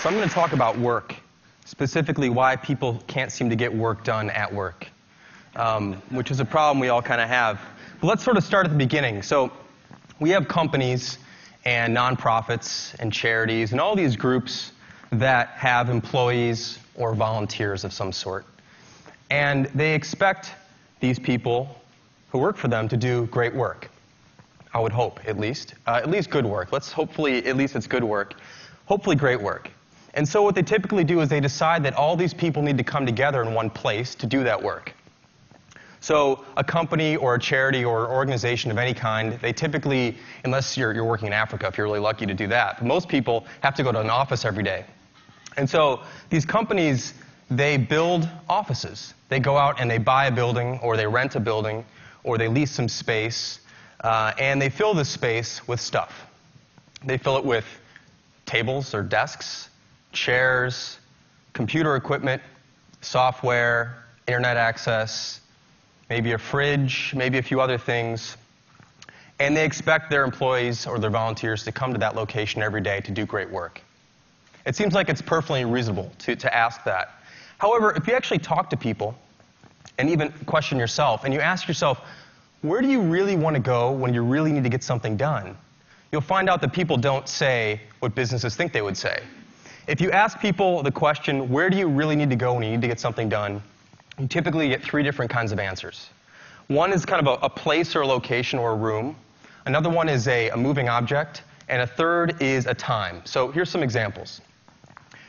So I'm going to talk about work, specifically why people can't seem to get work done at work, which is a problem we all kind of have. But let's sort of start at the beginning. So we have companies and nonprofits and charities and all these groups that have employees or volunteers of some sort. And they expect these people who work for them to do great work. I would hope, at least good work. Let's hopefully, at least it's good work. Hopefully great work. And so what they typically do is they decide that all these people need to come together in one place to do that work. So a company or a charity or an organization of any kind, they typically, unless you're working in Africa, if you're really lucky to do that, but most people have to go to an office every day. And so these companies, they build offices. They go out and they buy a building, or they rent a building, or they lease some space, and they fill this space with stuff. They fill it with tables or desks, chairs, computer equipment, software, internet access, maybe a fridge, maybe a few other things. And they expect their employees or their volunteers to come to that location every day to do great work. It seems like it's perfectly reasonable to ask that. However, if you actually talk to people and even question yourself, and you ask yourself, where do you really want to go when you really need to get something done? You'll find out that people don't say what businesses think they would say. If you ask people the question, where do you really need to go when you need to get something done, you typically get three different kinds of answers. One is kind of a place or a location or a room. Another one is a moving object. And a third is a time. So here's some examples.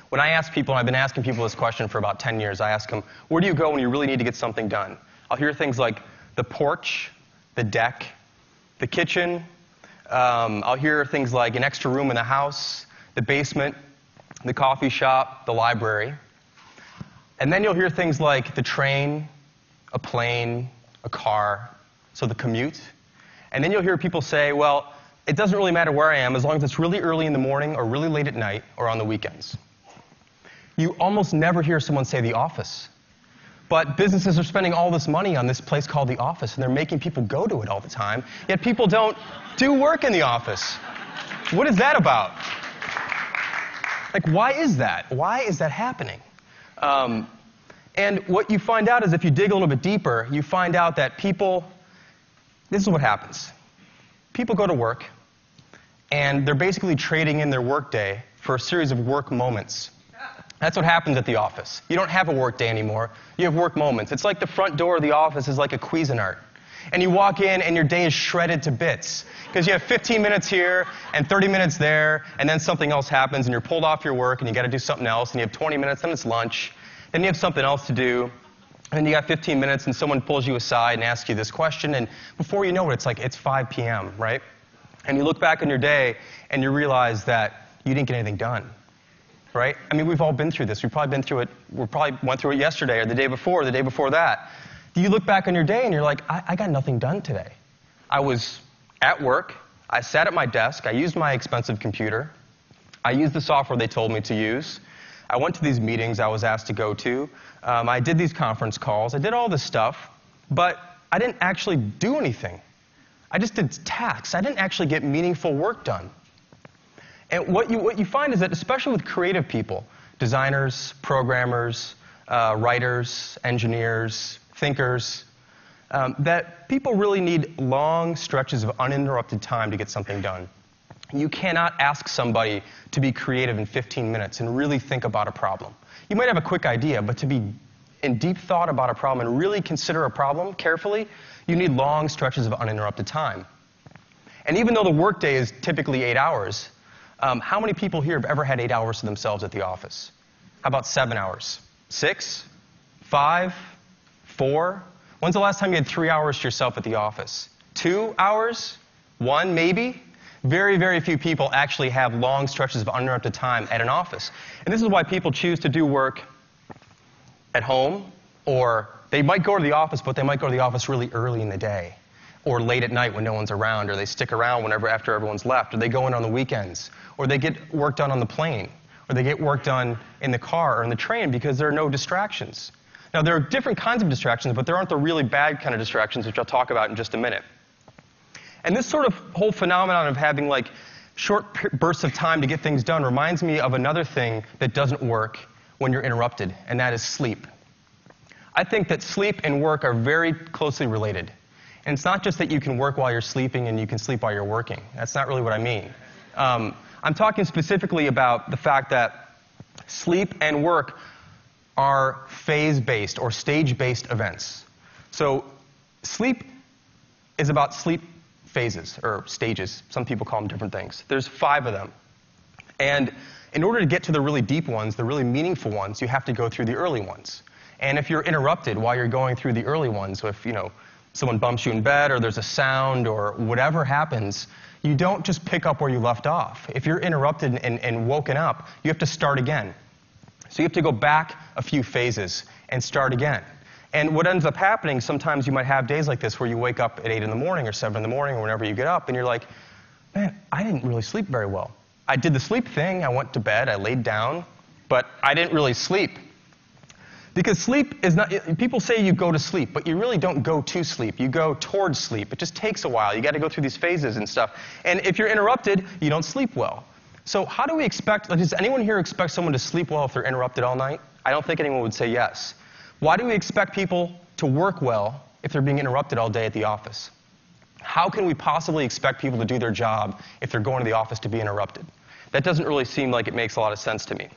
When I ask people, and I've been asking people this question for about 10 years, I ask them, where do you go when you really need to get something done? I'll hear things like the porch, the deck, the kitchen. I'll hear things like an extra room in the house, the basement, the coffee shop, the library. And then you'll hear things like the train, a plane, a car, so the commute. And then you'll hear people say, well, it doesn't really matter where I am as long as it's really early in the morning or really late at night or on the weekends. You almost never hear someone say the office. But businesses are spending all this money on this place called the office, and they're making people go to it all the time, yet people don't do work in the office. What is that about? Like, why is that? Why is that happening? And what you find out is if you dig a little bit deeper, you find out that people, this is what happens. People go to work, and they're basically trading in their workday for a series of work moments. That's what happens at the office. You don't have a work day anymore. You have work moments. It's like the front door of the office is like a Cuisinart. And you walk in, and your day is shredded to bits. Because you have 15 minutes here and 30 minutes there, and then something else happens, and you're pulled off your work, and you got to do something else, and you have 20 minutes, then it's lunch. Then you have something else to do. And then you got 15 minutes, and someone pulls you aside and asks you this question, and before you know it, it's 5 p.m., right? And you look back on your day, and you realize that you didn't get anything done. Right? I mean, we've all been through this. We've probably been through it. We probably went through it yesterday or the day before that. You look back on your day and you're like, I got nothing done today. I was at work. I sat at my desk. I used my expensive computer. I used the software they told me to use. I went to these meetings I was asked to go to. I did these conference calls. I did all this stuff, but I didn't actually do anything. I just did tasks. I didn't actually get meaningful work done. And what you find is that, especially with creative people, designers, programmers, writers, engineers, thinkers, that people really need long stretches of uninterrupted time to get something done. You cannot ask somebody to be creative in 15 minutes and really think about a problem. You might have a quick idea, but to be in deep thought about a problem and really consider a problem carefully, you need long stretches of uninterrupted time. And even though the workday is typically 8 hours, how many people here have ever had 8 hours to themselves at the office? How about 7 hours? 6? 5? 4? When's the last time you had 3 hours to yourself at the office? 2 hours? 1 maybe? Very, very few people actually have long stretches of uninterrupted time at an office. And this is why people choose to do work at home, or they might go to the office, but they might go to the office really early in the day, or late at night when no one's around, or they stick around after everyone's left, or they go in on the weekends, or they get work done on the plane, or they get work done in the car or in the train because there are no distractions. Now, there are different kinds of distractions, but there aren't the really bad kind of distractions, which I'll talk about in just a minute. And this sort of whole phenomenon of having short bursts of time to get things done reminds me of another thing that doesn't work when you're interrupted, and that is sleep. I think that sleep and work are very closely related. And it's not just that you can work while you're sleeping and you can sleep while you're working. That's not really what I mean. I'm talking specifically about the fact that sleep and work are phase-based or stage-based events. So sleep is about sleep phases or stages. Some people call them different things. There's 5 of them. And in order to get to the really deep ones, the really meaningful ones, you have to go through the early ones. And if you're interrupted while you're going through the early ones, so if someone bumps you in bed or there's a sound or whatever happens, you don't just pick up where you left off. If you're interrupted and woken up, you have to start again. So you have to go back a few phases and start again. And what ends up happening, sometimes you might have days like this where you wake up at 8 in the morning or 7 in the morning or whenever you get up and you're like, man, I didn't really sleep very well. I did the sleep thing, I went to bed, I laid down, but I didn't really sleep. Because sleep is not, people say you go to sleep, but you really don't go to sleep. You go towards sleep. It just takes a while. You got to go through these phases and stuff. And if you're interrupted, you don't sleep well. So how do we expect, does anyone here expect someone to sleep well if they're interrupted all night? I don't think anyone would say yes. Why do we expect people to work well if they're being interrupted all day at the office? How can we possibly expect people to do their job if they're going to the office to be interrupted? That doesn't really seem like it makes a lot of sense to me.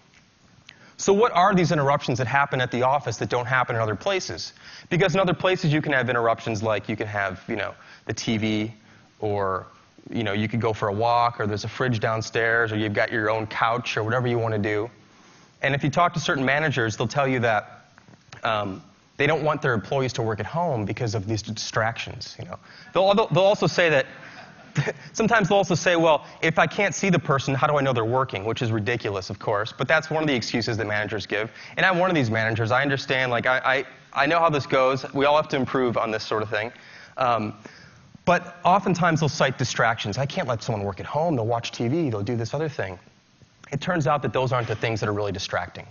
So what are these interruptions that happen at the office that don't happen in other places? Because in other places you can have interruptions like you can have, the TV, or, you could go for a walk, or there's a fridge downstairs, or you've got your own couch, or whatever you want to do. And if you talk to certain managers, they'll tell you that they don't want their employees to work at home because of these distractions. They'll also say that sometimes they'll also say, well, if I can't see the person, how do I know they're working? Which is ridiculous, of course, but that's one of the excuses that managers give. And I'm one of these managers. I understand, I know how this goes. We all have to improve on this sort of thing. But oftentimes they'll cite distractions. I can't let someone work at home. They'll watch TV. They'll do this other thing. It turns out that those aren't the things that are really distracting.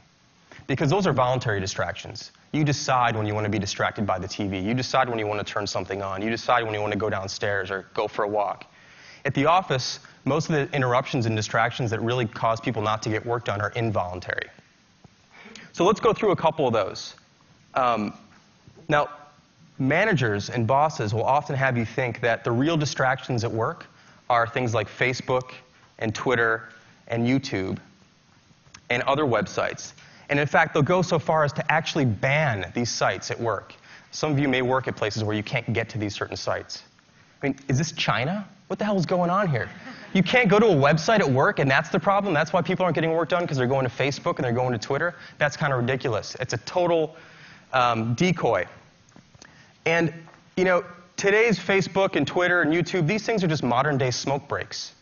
Because those are voluntary distractions. You decide when you want to be distracted by the TV. You decide when you want to turn something on. You decide when you want to go downstairs or go for a walk. At the office, most of the interruptions and distractions that really cause people not to get work done are involuntary. So let's go through a couple of those. Now, managers and bosses will often have you think that the real distractions at work are things like Facebook and Twitter and YouTube and other websites. And in fact, they'll go so far as to actually ban these sites at work. Some of you may work at places where you can't get to these certain sites. I mean, is this China? What the hell is going on here? You can't go to a website at work, and that's the problem? That's why people aren't getting work done, because they're going to Facebook and they're going to Twitter? That's kind of ridiculous. It's a total decoy. And, today's Facebook and Twitter and YouTube, these things are just modern-day smoke breaks.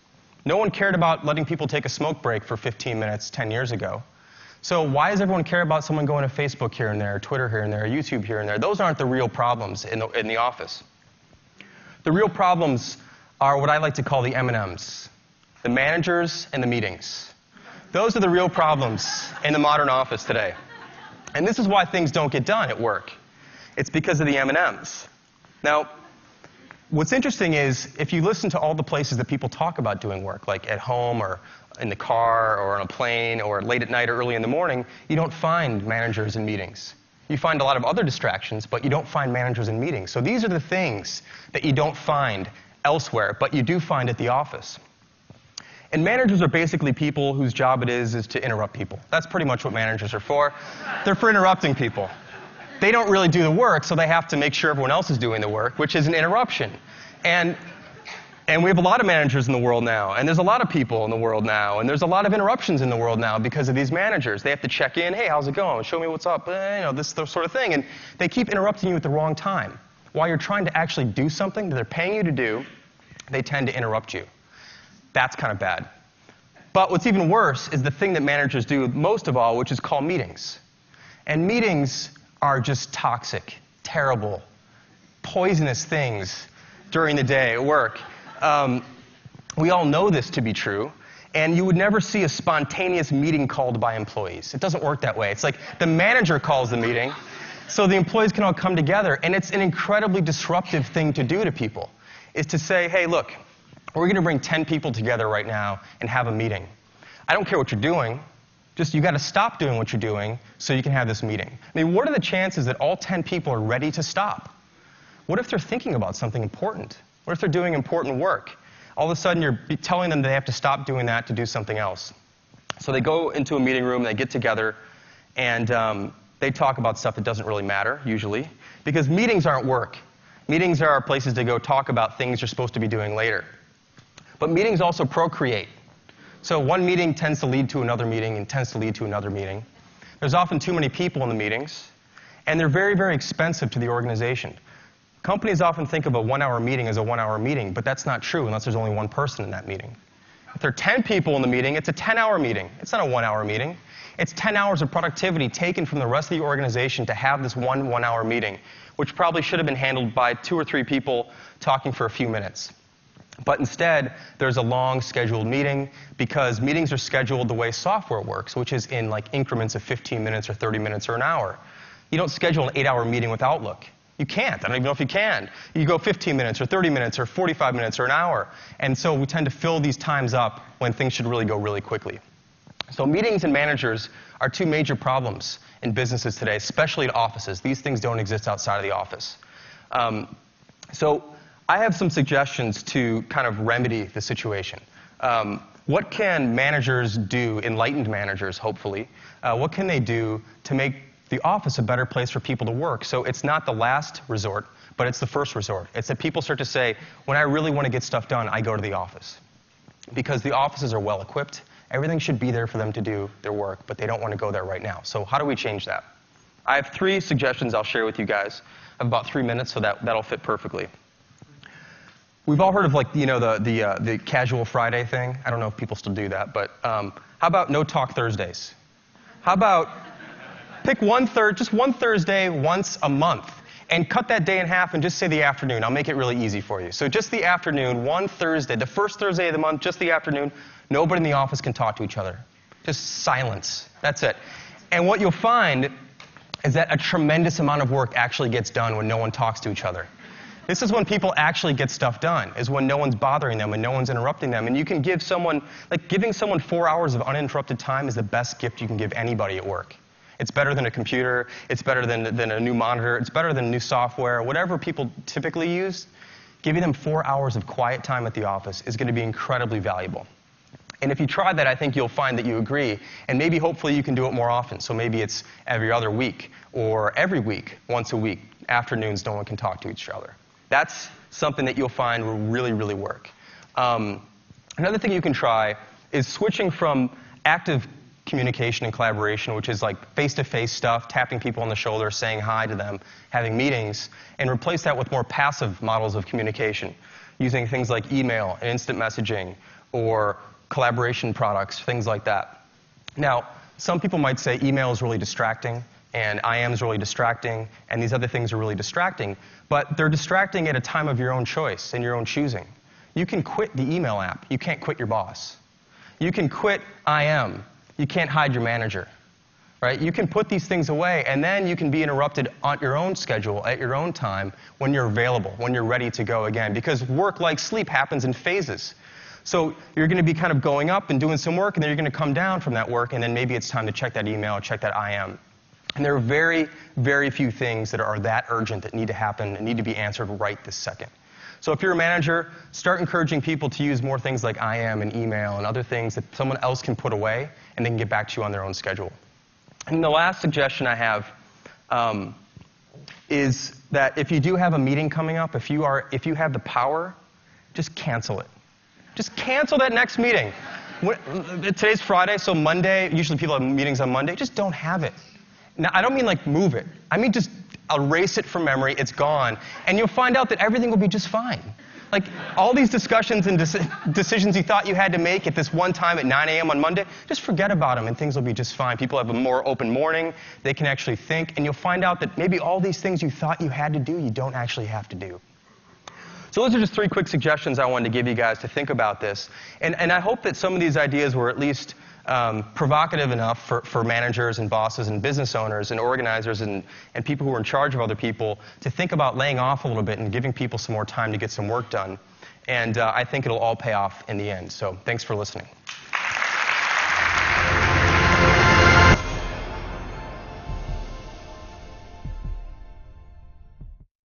No one cared about letting people take a smoke break for 15 minutes 10 years ago. So why does everyone care about someone going to Facebook here and there, Twitter here and there, YouTube here and there? Those aren't the real problems in the office. The real problems are what I like to call the M&Ms, the managers and the meetings. Those are the real problems in the modern office today. And this is why things don't get done at work. It's because of the M&Ms. Now, what's interesting is if you listen to all the places that people talk about doing work, like at home or in the car or on a plane or late at night or early in the morning, you don't find managers in meetings. You find a lot of other distractions, but you don't find managers in meetings. So these are the things that you don't find elsewhere, but you do find at the office. And managers are basically people whose job it is to interrupt people. That's pretty much what managers are for. They're for interrupting people. They don't really do the work, so they have to make sure everyone else is doing the work, which is an interruption. And we have a lot of managers in the world now, and there's a lot of people in the world now, and there's a lot of interruptions in the world now because of these managers. They have to check in, hey, how's it going? Show me what's up, this sort of thing. And they keep interrupting you at the wrong time. While you're trying to actually do something that they're paying you to do, they tend to interrupt you. That's kind of bad. But what's even worse is the thing that managers do most of all, which is call meetings. And meetings are just toxic, terrible, poisonous things during the day at work. We all know this to be true, and you would never see a spontaneous meeting called by employees. It doesn't work that way. It's like the manager calls the meeting, so the employees can all come together, and it's an incredibly disruptive thing to do to people, is to say, hey, look, we're going to bring 10 people together right now and have a meeting. I don't care what you're doing. Just you got to stop doing what you're doing so you can have this meeting. I mean, what are the chances that all 10 people are ready to stop? What if they're thinking about something important? What if they're doing important work? All of a sudden, you're telling them they have to stop doing that to do something else. So they go into a meeting room, they get together, and they talk about stuff that doesn't really matter, usually, because meetings aren't work. Meetings are places to go talk about things you're supposed to be doing later. But meetings also procreate. So one meeting tends to lead to another meeting and tends to lead to another meeting. There's often too many people in the meetings, and they're very, very expensive to the organization. Companies often think of a 1-hour meeting as a 1-hour meeting, but that's not true unless there's only one person in that meeting. If there are 10 people in the meeting, it's a 10-hour meeting. It's not a 1-hour meeting. It's 10 hours of productivity taken from the rest of the organization to have this one-hour meeting, which probably should have been handled by 2 or 3 people talking for a few minutes. But instead, there's a long scheduled meeting because meetings are scheduled the way software works, which is in like increments of 15 minutes or 30 minutes or an hour. You don't schedule an 8-hour meeting with Outlook. You can't. I don't even know if you can. You go 15 minutes or 30 minutes or 45 minutes or an hour. And so we tend to fill these times up when things should really go really quickly. So meetings and managers are 2 major problems in businesses today, especially at offices. These things don't exist outside of the office. So I have some suggestions to kind of remedy the situation. What can managers do, enlightened managers, hopefully, what can they do to make the office a better place for people to work? So it's not the last resort, but it's the first resort. It's that people start to say, when I really want to get stuff done, I go to the office. Because the offices are well equipped. Everything should be there for them to do their work, but they don't want to go there right now. So how do we change that? I have 3 suggestions I'll share with you guys. I have about 3 minutes, so that'll fit perfectly. We've all heard of, like, you know, the casual Friday thing. I don't know if people still do that, but how about no talk Thursdays? How about pick just one Thursday once a month and cut that day in half and just say the afternoon. I'll make it really easy for you. So just the afternoon, one Thursday, the first Thursday of the month, just the afternoon. Nobody in the office can talk to each other. Just silence. That's it. And what you'll find is that a tremendous amount of work actually gets done when no one talks to each other. This is when people actually get stuff done, is when no one's bothering them and no one's interrupting them. And you can give someone, like giving someone 4 hours of uninterrupted time is the best gift you can give anybody at work. It's better than a computer. It's better than a new monitor. It's better than new software. Whatever people typically use, giving them 4 hours of quiet time at the office is going to be incredibly valuable. And if you try that, I think you'll find that you agree. And maybe, hopefully, you can do it more often. So maybe it's every other week or every week, once a week. Afternoons, no one can talk to each other. That's something that you'll find will really, really work. Another thing you can try is switching from active communication and collaboration, which is like face-to-face stuff, tapping people on the shoulder, saying hi to them, having meetings, and replace that with more passive models of communication, using things like email and instant messaging or collaboration products, things like that. Now, some people might say email is really distracting, and IM is really distracting, and these other things are really distracting, but they're distracting at a time of your own choice and your own choosing. You can quit the email app. You can't quit your boss. You can quit IM. You can't hide your manager, right? You can put these things away, and then you can be interrupted on your own schedule, at your own time, when you're available, when you're ready to go again, because work, like sleep, happens in phases. So you're going to be kind of going up and doing some work, and then you're going to come down from that work, and then maybe it's time to check that email, check that IM. And there are very, very few things that are that urgent that need to happen and need to be answered right this second. So if you're a manager, start encouraging people to use more things like IM and email and other things that someone else can put away and they can get back to you on their own schedule. And the last suggestion I have is that if you do have a meeting coming up, if you have the power, just cancel it. Just cancel that next meeting. Today's Friday, so Monday, usually people have meetings on Monday, just don't have it. Now, I don't mean like move it. I mean just erase it from memory. It's gone. And you'll find out that everything will be just fine. Like all these discussions and decisions you thought you had to make at this one time at 9 a.m. on Monday, just forget about them and things will be just fine. People have a more open morning. They can actually think. And you'll find out that maybe all these things you thought you had to do, you don't actually have to do. So those are just 3 quick suggestions I wanted to give you guys to think about this. And I hope that some of these ideas were at least provocative enough for managers and bosses and business owners and organizers and people who are in charge of other people to think about laying off a little bit and giving people some more time to get some work done. And I think it'll all pay off in the end. So thanks for listening.